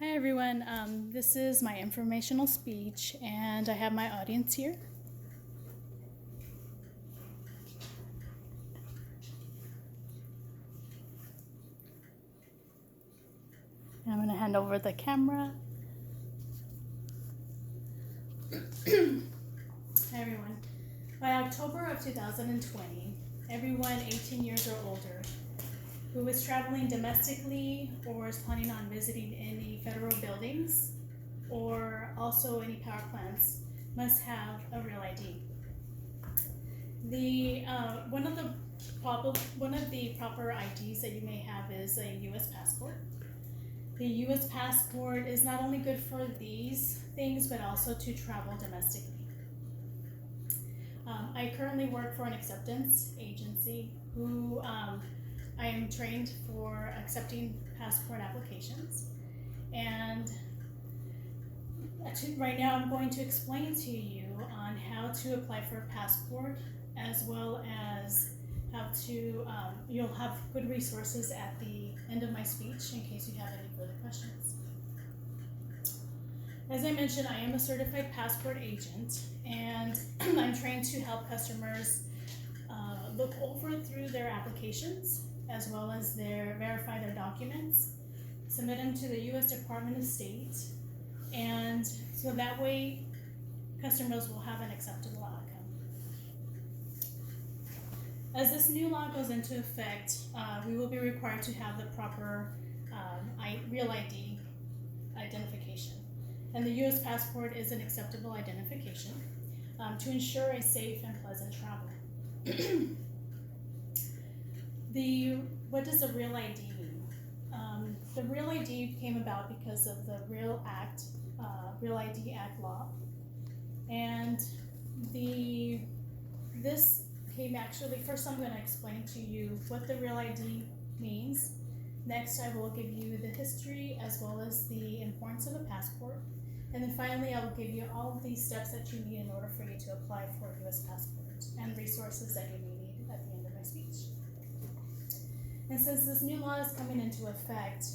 Hi everyone, this is my informational speech and I have my audience here. And I'm going to hand over the camera. Hi everyone. By October of 2020, everyone 18 years or older who is traveling domestically or is planning on visiting any federal buildings or also any power plants must have a real ID. One of the proper IDs that you may have is a U.S. passport. The U.S. passport is not only good for these things, but also to travel domestically. I currently work for an acceptance agency who I am trained for accepting passport applications. And right now I'm going to explain to you on how to apply for a passport, as well as how to, you'll have good resources at the end of my speech in case you have any further questions. As I mentioned, I am a certified passport agent, and I'm trained to help customers look over through their applications, as well as verify their documents, submit them to the U.S. Department of State, and so that way customers will have an acceptable outcome. As this new law goes into effect, we will be required to have the proper real ID identification. And the U.S. passport is an acceptable identification to ensure a safe and pleasant travel. What does a real ID mean? The Real ID came about because of the Real ID Act law, and this came actually. First, I'm going to explain to you what the Real ID means. Next, I will give you the history as well as the importance of a passport. And then finally, I will give you all of these steps that you need in order for you to apply for a U.S. passport and resources that you may need at the end of my speech. And since this new law is coming into effect,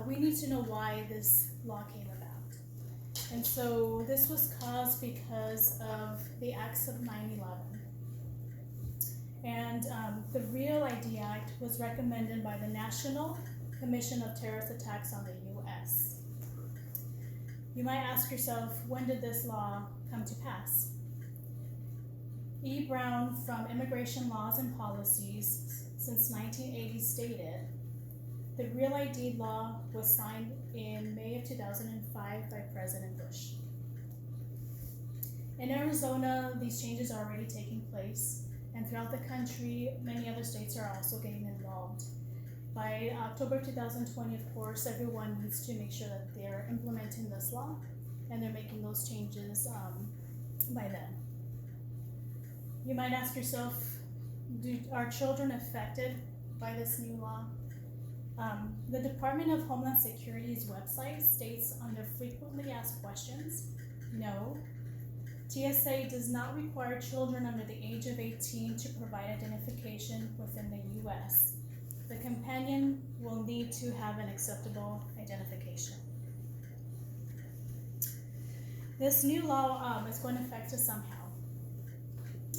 we need to know why this law came about. And so this was caused because of the acts of 9/11. And the Real ID Act was recommended by the National Commission of Terrorist Attacks on the U.S. You might ask yourself, when did this law come to pass? E. Brown from Immigration Laws and Policies since 1980 stated, the Real ID law was signed in May of 2005 by President Bush. In Arizona, these changes are already taking place, and throughout the country, many other states are also getting involved. By October 2020, of course, everyone needs to make sure that they're implementing this law and they're making those changes by then. You might ask yourself, are children affected by this new law? The Department of Homeland Security's website states under frequently asked questions, no. TSA does not require children under the age of 18 to provide identification within the U.S. The companion will need to have an acceptable identification. This new law is going to affect us somehow.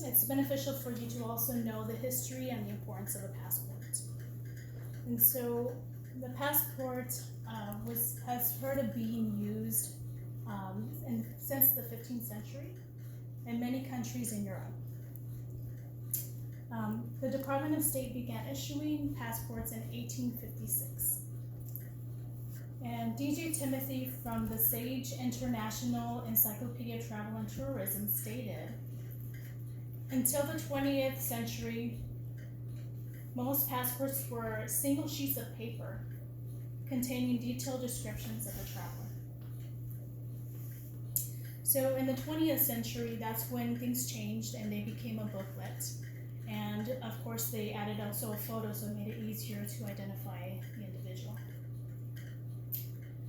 It's beneficial for you to also know the history and the importance of a passport. And so the passport has heard of being used since the 15th century in many countries in Europe. The Department of State began issuing passports in 1856. And D.J. Timothy from the Sage International Encyclopedia of Travel and Tourism stated, until the 20th century, most passports were single sheets of paper containing detailed descriptions of the traveler. So in the 20th century, that's when things changed and they became a booklet. And of course, they added also a photo, so it made it easier to identify the individual.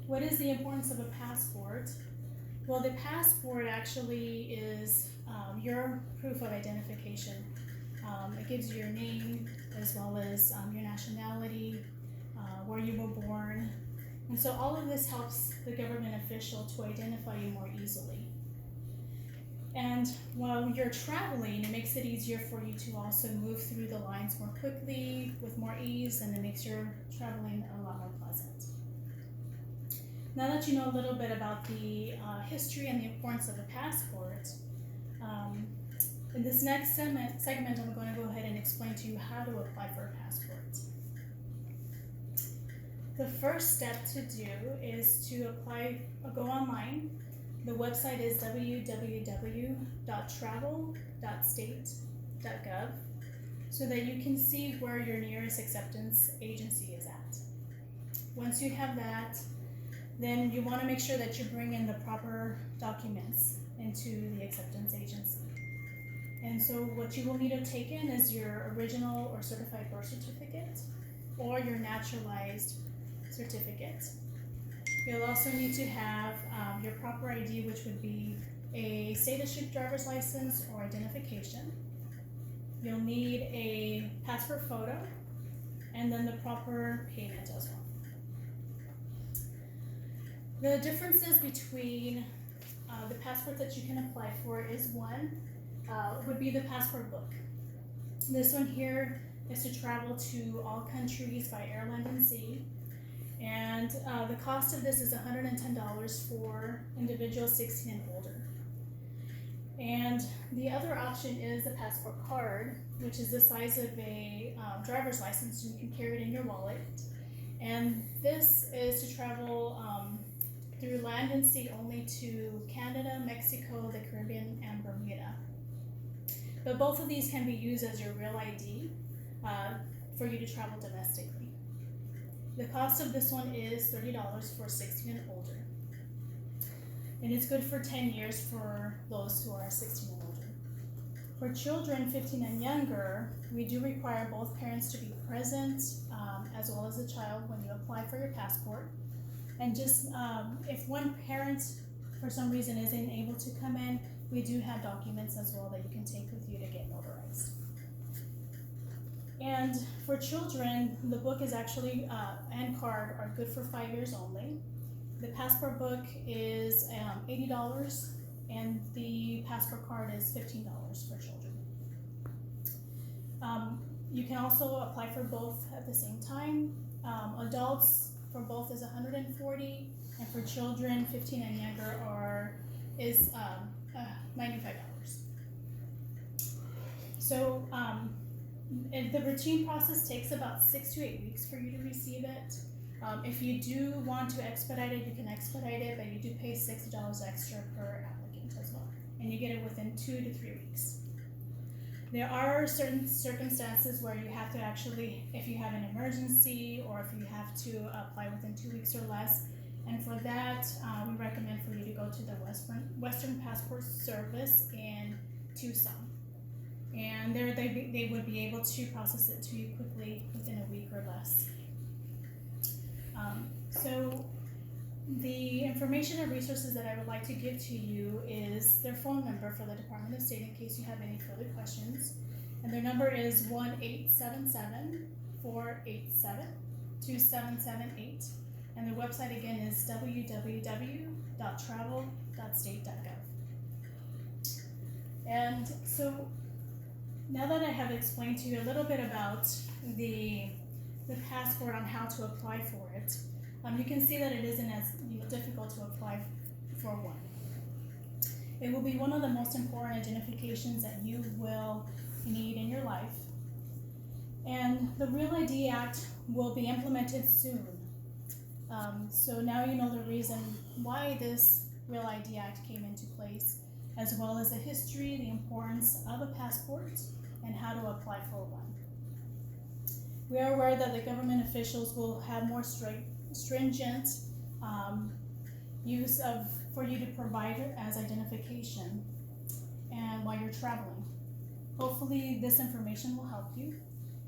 What is the importance of a passport? Well, the passport actually is your proof of identification. It gives you your name as well as your nationality, where you were born, And so all of this helps the government official to identify you more easily. And while you're traveling, it makes it easier for you to also move through the lines more quickly, with more ease, and it makes your traveling a lot more pleasant. Now that you know a little bit about the history and the importance of a passport, in this next segment, I'm going to go ahead and explain to you how to apply for a passport. The first step to do is to apply, go online. The website is www.travel.state.gov so that you can see where your nearest acceptance agency is at. Once you have that, then you want to make sure that you bring in the proper documents into the acceptance agency. And so what you will need to take in is your original or certified birth certificate or your naturalized certificate. You'll also need to have your proper ID, which would be a state-issued driver's license or identification. You'll need a passport photo and then the proper payment as well. The differences between the passport that you can apply for is one, would be the passport book. This one here is to travel to all countries by air, land, and sea. And the cost of this is $110 for individuals 16 and older. And the other option is the passport card, which is the size of a driver's license, and you can carry it in your wallet. And this is to travel through land and sea only to Canada, Mexico, the Caribbean, and Bermuda. But both of these can be used as your real ID for you to travel domestically. The cost of this one is $30 for 16 and older. And it's good for 10 years for those who are 16 and older. For children 15 and younger, we do require both parents to be present as well as the child when you apply for your passport. And just if one parent for some reason isn't able to come in, we do have documents as well that you can take with you to get notarized. And for children, the book is actually, and card are good for 5 years only. The passport book is $80 and the passport card is $15 for children. You can also apply for both at the same time. Adults for both is $140, and for children 15 and younger is $95. So the routine process takes about 6 to 8 weeks for you to receive it. If you do want to expedite it, you can expedite it, but you do pay $60 extra per applicant as well, and you get it within 2 to 3 weeks. There are certain circumstances where you have to actually, if you have an emergency or if you have to apply within 2 weeks or less, and for that, we recommend for you to go to the Western Passport Service in Tucson. And there they would be able to process it to you quickly within a week or less. So the information and resources that I would like to give to you is their phone number for the Department of State in case you have any further questions. And their number is 1-877-487-2778. And their website again is www.travel.state.gov. And so now that I have explained to you a little bit about the passport on how to apply for it, you can see that it isn't as difficult to apply for one. It will be one of the most important identifications that you will need in your life. And the Real ID Act will be implemented soon. So now you know the reason why this Real ID Act came into place, as well as the history, the importance of a passport, and how to apply for one. We are aware that the government officials will have more stringent use for you to provide it as identification and while you're traveling. Hopefully this information will help you,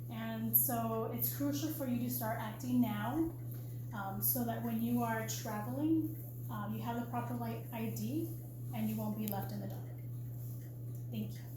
and so it's crucial for you to start acting now so that when you are traveling you have the proper ID and you won't be left in the dark. Thank you.